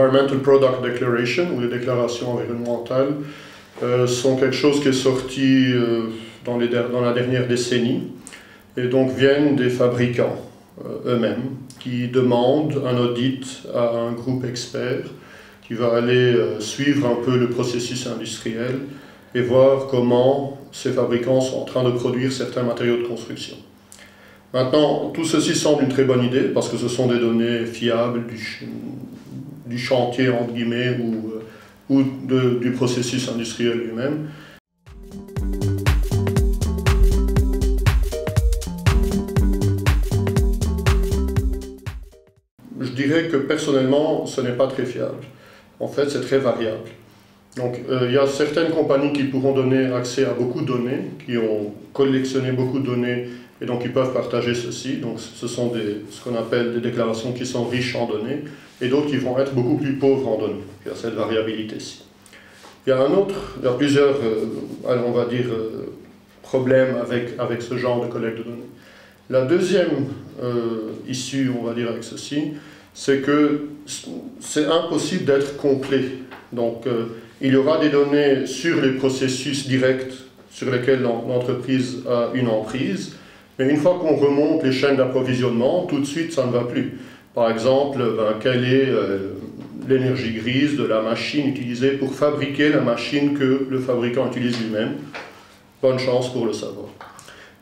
Environmental Product Declaration, ou les déclarations environnementales, sont quelque chose qui est sorti dans la dernière décennie, et donc viennent des fabricants eux-mêmes, qui demandent un audit à un groupe expert qui va aller suivre un peu le processus industriel et voir comment ces fabricants sont en train de produire certains matériaux de construction. Maintenant, tout ceci semble une très bonne idée parce que ce sont des données fiables du chantier, entre guillemets, ou du processus industriel lui-même. Je dirais que personnellement, ce n'est pas très fiable. En fait, c'est très variable. Donc, il y a certaines compagnies qui pourront donner accès à beaucoup de données, qui ont collectionné beaucoup de données, et donc ils peuvent partager ceci. Donc, ce sont ce qu'on appelle des déclarations qui sont riches en données, et d'autres qui vont être beaucoup plus pauvres en données. Il y a cette variabilité-ci. Il y a plusieurs, on va dire, problèmes avec ce genre de collecte de données. La deuxième issue, on va dire, avec ceci, c'est que c'est impossible d'être complet. Donc, il y aura des données sur les processus directs sur lesquels l'entreprise a une emprise, mais une fois qu'on remonte les chaînes d'approvisionnement, tout de suite, ça ne va plus. Par exemple, quelle est l'énergie grise de la machine utilisée pour fabriquer la machine que le fabricant utilise lui-même? Bonne chance pour le savoir.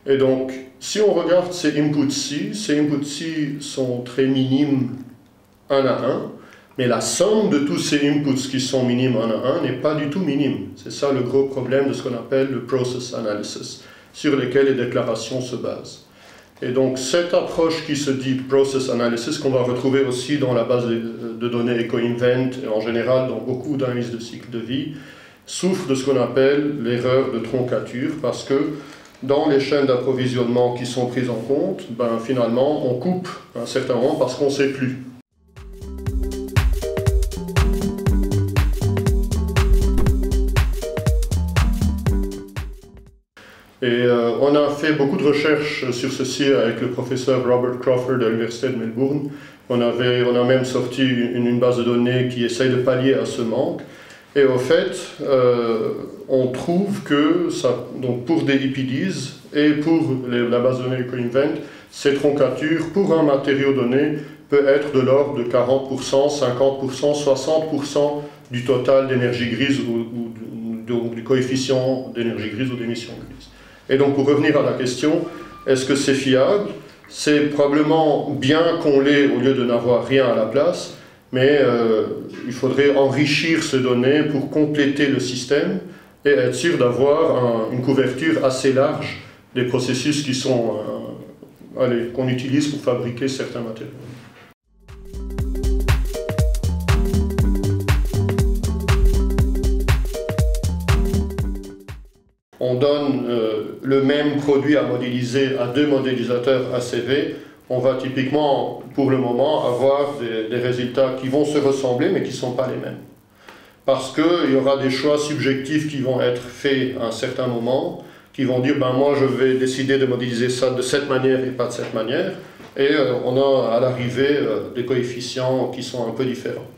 Et donc, si on regarde ces inputs-ci sont très minimes un à un, mais la somme de tous ces inputs qui sont minimes un à un n'est pas du tout minime. C'est ça le gros problème de ce qu'on appelle le process analysis, sur lequel les déclarations se basent. Et donc cette approche qui se dit process analysis, qu'on va retrouver aussi dans la base de données EcoInvent et en général dans beaucoup d'analyses de cycle de vie, souffre de ce qu'on appelle l'erreur de troncature, parce que dans les chaînes d'approvisionnement qui sont prises en compte, finalement on coupe à un certain moment parce qu'on ne sait plus. Et on a fait beaucoup de recherches sur ceci avec le professeur Robert Crawford de l'Université de Melbourne. On a même sorti une base de données qui essaye de pallier à ce manque. Et au fait, on trouve que donc pour des EPDs et pour la base de données EcoInvent, ces troncatures pour un matériau donné peut être de l'ordre de 40%, 50%, 60% du total d'énergie grise ou du coefficient d'énergie grise ou d'émission grise. Et donc pour revenir à la question, est-ce que c'est fiable? C'est probablement bien qu'on l'ait au lieu de n'avoir rien à la place, mais il faudrait enrichir ces données pour compléter le système et être sûr d'avoir une couverture assez large des processus qui sont, qu'on utilise pour fabriquer certains matériaux. On donne le même produit à modéliser à deux modélisateurs ACV, on va typiquement, pour le moment, avoir des résultats qui vont se ressembler, mais qui ne sont pas les mêmes. Parce qu'il y aura des choix subjectifs qui vont être faits à un certain moment, qui vont dire, moi je vais décider de modéliser ça de cette manière et pas de cette manière, et on a à l'arrivée des coefficients qui sont un peu différents.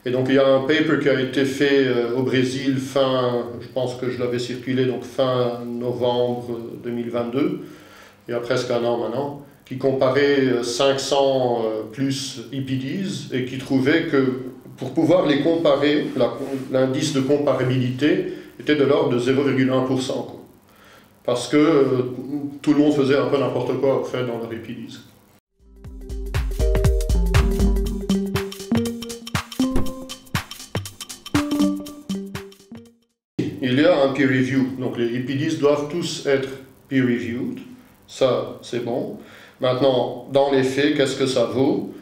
Et donc il y a un paper qui a été fait au Brésil je pense que je l'avais circulé, donc fin novembre 2022, il y a presque un an maintenant, qui comparait 500 plus EPDs et qui trouvait que pour pouvoir les comparer, l'indice de comparabilité était de l'ordre de 0,1%. Parce que tout le monde faisait un peu n'importe quoi en fait, dans leur EPDs. Il y a un peer review, donc les EPDs doivent tous être peer reviewed, ça c'est bon. Maintenant, dans les faits, qu'est-ce que ça vaut?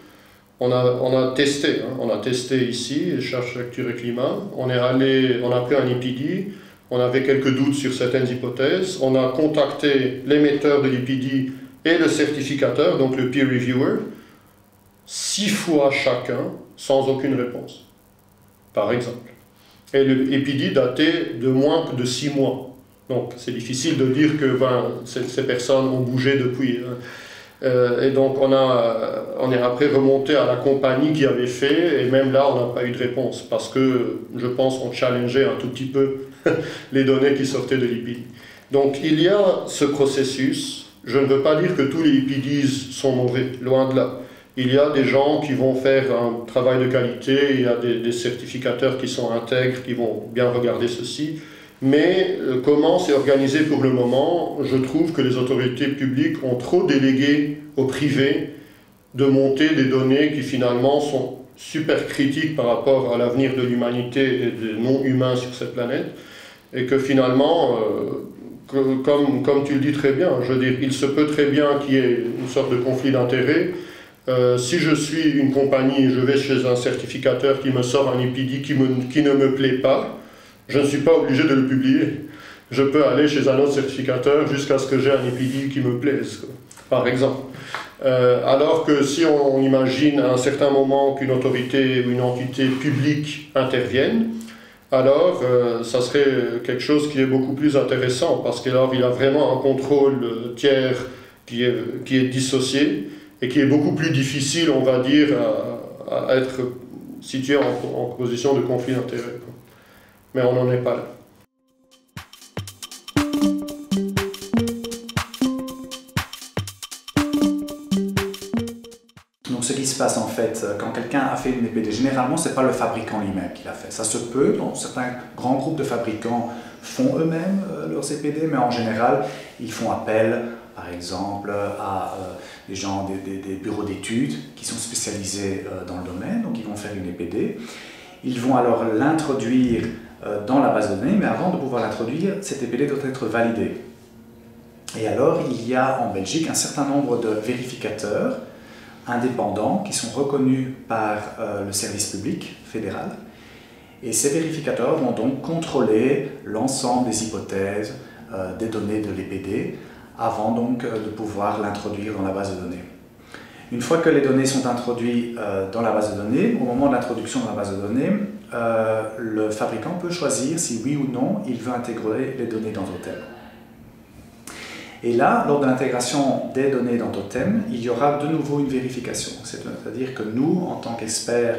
On a testé ici, Architecture et Climat, on a pris un EPD, on avait quelques doutes sur certaines hypothèses, on a contacté l'émetteur de l'EPD et le certificateur, donc le peer reviewer, 6 fois chacun, sans aucune réponse, par exemple. Et le EPD datait de moins que de 6 mois. Donc c'est difficile de dire que ces personnes ont bougé depuis. Et donc on est après remonté à la compagnie qui avait fait, et même là on n'a pas eu de réponse, parce que je pense qu'on challengeait un tout petit peu les données qui sortaient de l'IPD. Donc il y a ce processus. Je ne veux pas dire que tous les IPDs sont mauvais, loin de là. Il y a des gens qui vont faire un travail de qualité, il y a des certificateurs qui sont intègres, qui vont bien regarder ceci. Mais comment c'est organisé pour le moment, je trouve que les autorités publiques ont trop délégué au privé de monter des données qui finalement sont super critiques par rapport à l'avenir de l'humanité et des non-humains sur cette planète. Et que finalement, comme tu le dis très bien, je veux dire, il se peut très bien qu'il y ait une sorte de conflit d'intérêts. Si je suis une compagnie, je vais chez un certificateur qui me sort un IPD qui ne me plaît pas, je ne suis pas obligé de le publier. Je peux aller chez un autre certificateur jusqu'à ce que j'ai un IPD qui me plaise, par exemple. Alors que si on imagine à un certain moment qu'une autorité ou une entité publique intervienne, alors ça serait quelque chose qui est beaucoup plus intéressant, parce qu'alors il y a vraiment un contrôle tiers qui est dissocié et qui est beaucoup plus difficile, on va dire, à être situé en position de conflit d'intérêts. Mais on n'en est pas là. Donc ce qui se passe en fait, quand quelqu'un a fait une EPD, généralement ce n'est pas le fabricant lui-même qui l'a fait. Ça se peut, donc certains grands groupes de fabricants font eux-mêmes leurs EPD, mais en général ils font appel par exemple à des gens, des bureaux d'études qui sont spécialisés dans le domaine, donc ils vont faire une EPD. Ils vont alors l'introduire dans la base de données, mais avant de pouvoir l'introduire, cette EPD doit être validée. Et alors, il y a en Belgique un certain nombre de vérificateurs indépendants qui sont reconnus par le service public fédéral. Et ces vérificateurs vont donc contrôler l'ensemble des hypothèses des données de l'EPD avant donc de pouvoir l'introduire dans la base de données. Une fois que les données sont introduites dans la base de données, au moment de l'introduction dans la base de données, le fabricant peut choisir si oui ou non il veut intégrer les données dans Totem. Et là, lors de l'intégration des données dans Totem, il y aura de nouveau une vérification. C'est-à-dire que nous, en tant qu'experts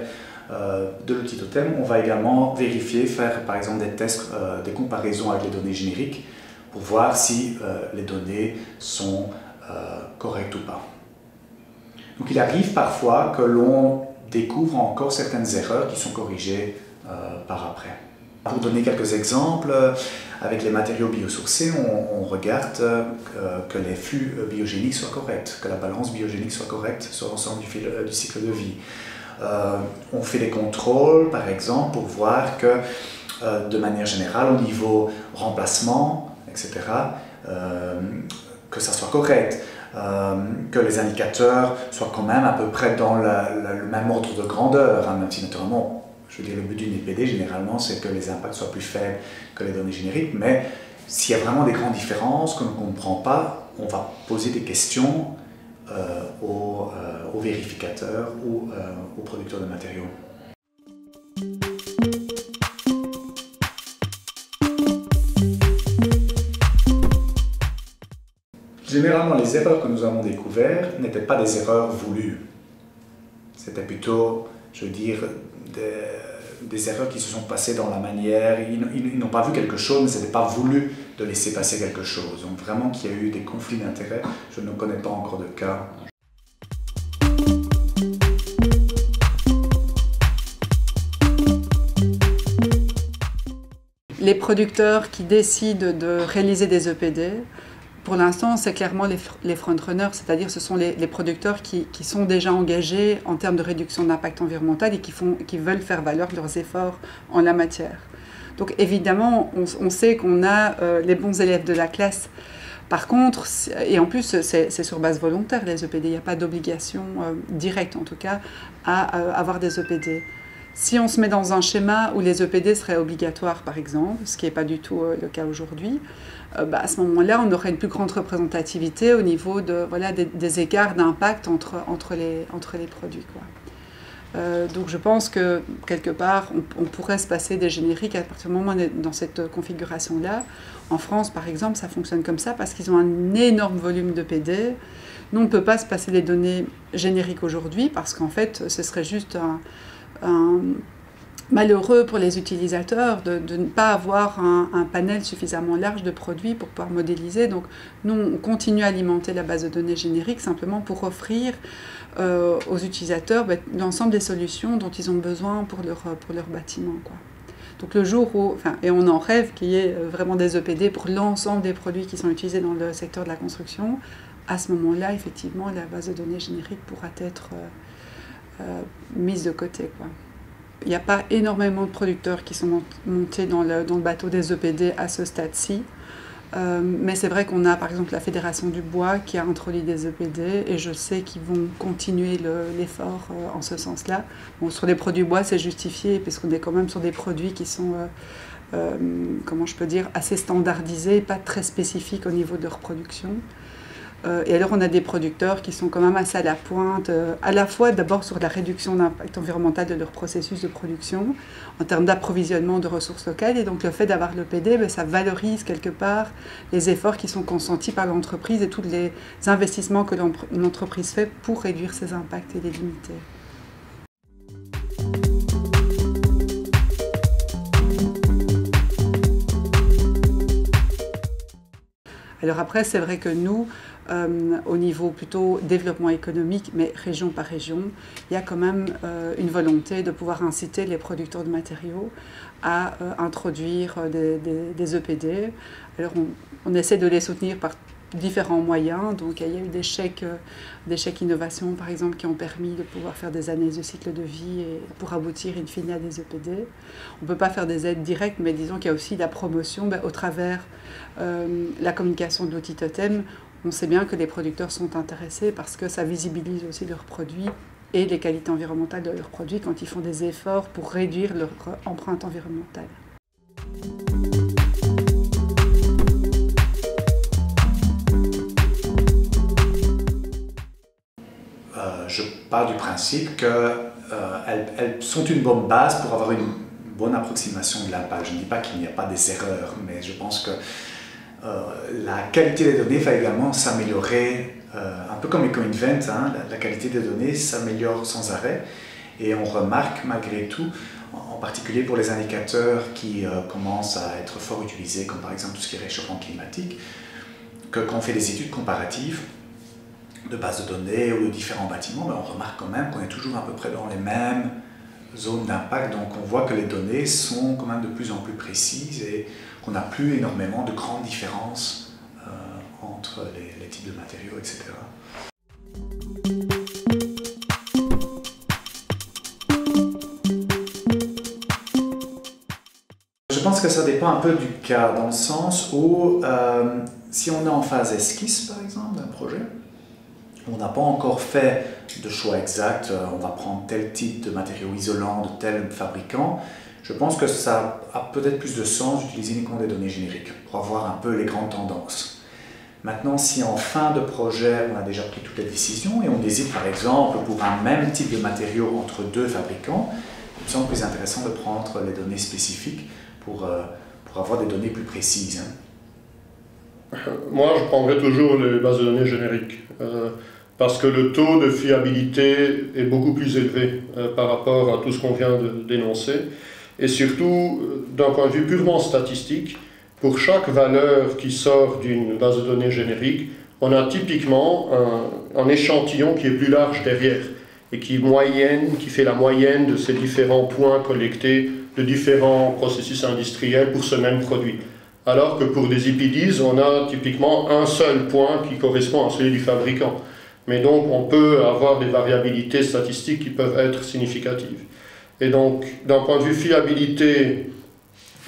de l'outil Totem, on va également vérifier, faire par exemple des tests, des comparaisons avec les données génériques pour voir si les données sont correctes ou pas. Donc il arrive parfois que l'on découvre encore certaines erreurs qui sont corrigées par après. Pour donner quelques exemples, avec les matériaux biosourcés, on regarde que les flux biogéniques soient corrects, que la balance biogénique soit correcte sur l'ensemble du cycle de vie. On fait des contrôles, par exemple, pour voir que, de manière générale, au niveau remplacement, etc., que ça soit correct. Que les indicateurs soient quand même à peu près dans le même ordre de grandeur, hein, même si naturellement, je veux dire, le but d'une EPD, généralement, c'est que les impacts soient plus faibles que les données génériques, mais s'il y a vraiment des grandes différences que l'on ne comprend pas, on va poser des questions aux vérificateurs ou aux producteurs de matériaux. Généralement, les erreurs que nous avons découvertes n'étaient pas des erreurs voulues. C'était plutôt, je veux dire, des erreurs qui se sont passées dans la manière. Ils n'ont pas vu quelque chose, mais ce n'était pas voulu de laisser passer quelque chose. Donc vraiment qu'il y a eu des conflits d'intérêts, je ne connais pas encore de cas. Les producteurs qui décident de réaliser des EPD, pour l'instant, c'est clairement les frontrunners, c'est-à-dire ce sont les producteurs qui sont déjà engagés en termes de réduction d'impact environnemental et qui veulent faire valoir leurs efforts en la matière. Donc évidemment, on sait qu'on a les bons élèves de la classe. Par contre, et en plus c'est sur base volontaire les EPD, il n'y a pas d'obligation directe en tout cas à avoir des EPD. Si on se met dans un schéma où les EPD seraient obligatoires par exemple, ce qui n'est pas du tout le cas aujourd'hui, à ce moment-là, on aurait une plus grande représentativité au niveau des écarts d'impact entre les produits, quoi. Donc je pense que, quelque part, on pourrait se passer des génériques à partir du moment où on est dans cette configuration-là. En France, par exemple, ça fonctionne comme ça parce qu'ils ont un énorme volume d'EPD. Nous, on ne peut pas se passer des données génériques aujourd'hui parce qu'en fait, ce serait juste un malheureux pour les utilisateurs de ne pas avoir un panel suffisamment large de produits pour pouvoir modéliser. Donc nous, on continue à alimenter la base de données générique simplement pour offrir aux utilisateurs l'ensemble des solutions dont ils ont besoin pour leur bâtiment, quoi. Donc le jour où, et on en rêve qu'il y ait vraiment des EPD pour l'ensemble des produits qui sont utilisés dans le secteur de la construction, à ce moment-là, effectivement, la base de données générique pourra être mise de côté, quoi. Il n'y a pas énormément de producteurs qui sont montés dans le bateau des EPD à ce stade-ci. Mais c'est vrai qu'on a par exemple la Fédération du Bois qui a introduit des EPD et je sais qu'ils vont continuer l'effort en ce sens-là. Bon, sur les produits bois, c'est justifié puisqu'on est quand même sur des produits qui sont, comment je peux dire, assez standardisés, pas très spécifiques au niveau de leur production. Et alors on a des producteurs qui sont quand même assez à la pointe, à la fois d'abord sur la réduction d'impact environnemental de leur processus de production, en termes d'approvisionnement de ressources locales, et donc le fait d'avoir l'EPD, ça valorise quelque part les efforts qui sont consentis par l'entreprise et tous les investissements que l'entreprise fait pour réduire ses impacts et les limiter. Alors après, c'est vrai que nous, au niveau plutôt développement économique, mais région par région, il y a quand même une volonté de pouvoir inciter les producteurs de matériaux à introduire des EPD. Alors on essaie de les soutenir par différents moyens. Donc il y a eu des chèques innovation par exemple qui ont permis de pouvoir faire des analyses de cycle de vie et pour aboutir in fine à des EPD. On ne peut pas faire des aides directes, mais disons qu'il y a aussi la promotion au travers la communication de l'outil Totem. On sait bien que les producteurs sont intéressés parce que ça visibilise aussi leurs produits et les qualités environnementales de leurs produits quand ils font des efforts pour réduire leur empreinte environnementale. Je pars du principe qu'elles sont une bonne base pour avoir une bonne approximation de l'impact. Je ne dis pas qu'il n'y a pas des erreurs, mais je pense que la qualité des données va également s'améliorer, un peu comme EcoInvent, hein, la qualité des données s'améliore sans arrêt. Et on remarque malgré tout, en particulier pour les indicateurs qui commencent à être fort utilisés, comme par exemple tout ce qui est réchauffement climatique, que quand on fait des études comparatives, de bases de données ou de différents bâtiments, on remarque quand même qu'on est toujours à peu près dans les mêmes zones d'impact. Donc on voit que les données sont quand même de plus en plus précises et qu'on n'a plus énormément de grandes différences entre les types de matériaux, etc. Je pense que ça dépend un peu du cas, dans le sens où si on est en phase esquisse, par exemple, d'un projet, on n'a pas encore fait de choix exact, on va prendre tel type de matériaux isolants de tel fabricant. Je pense que ça a peut-être plus de sens d'utiliser uniquement des données génériques pour avoir un peu les grandes tendances. Maintenant, si en fin de projet, on a déjà pris toutes les décisions et on hésite par exemple pour un même type de matériaux entre deux fabricants, il me semble plus intéressant de prendre les données spécifiques pour avoir des données plus précises. Moi, je prendrais toujours les bases de données génériques. Parce que le taux de fiabilité est beaucoup plus élevé par rapport à tout ce qu'on vient de dénoncer. Et surtout, d'un point de vue purement statistique, pour chaque valeur qui sort d'une base de données générique, on a typiquement un échantillon qui est plus large derrière et qui fait la moyenne de ces différents points collectés de différents processus industriels pour ce même produit. Alors que pour des EPDs, on a typiquement un seul point qui correspond à celui du fabricant. Mais donc, on peut avoir des variabilités statistiques qui peuvent être significatives. Et donc, d'un point de vue fiabilité,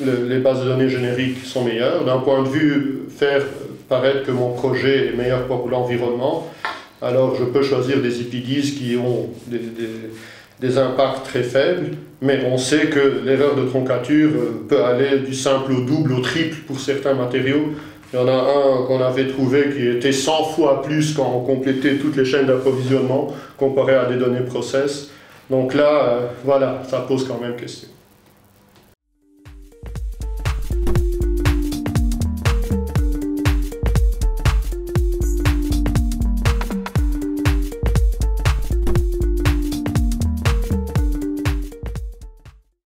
les bases de données génériques sont meilleures. D'un point de vue faire paraître que mon projet est meilleur pour l'environnement, alors je peux choisir des EPDs qui ont des impacts très faibles, mais on sait que l'erreur de troncature peut aller du simple au double, au triple pour certains matériaux. Il y en a un qu'on avait trouvé qui était 100 fois plus quand on complétait toutes les chaînes d'approvisionnement comparé à des données process. Donc là, voilà, ça pose quand même question.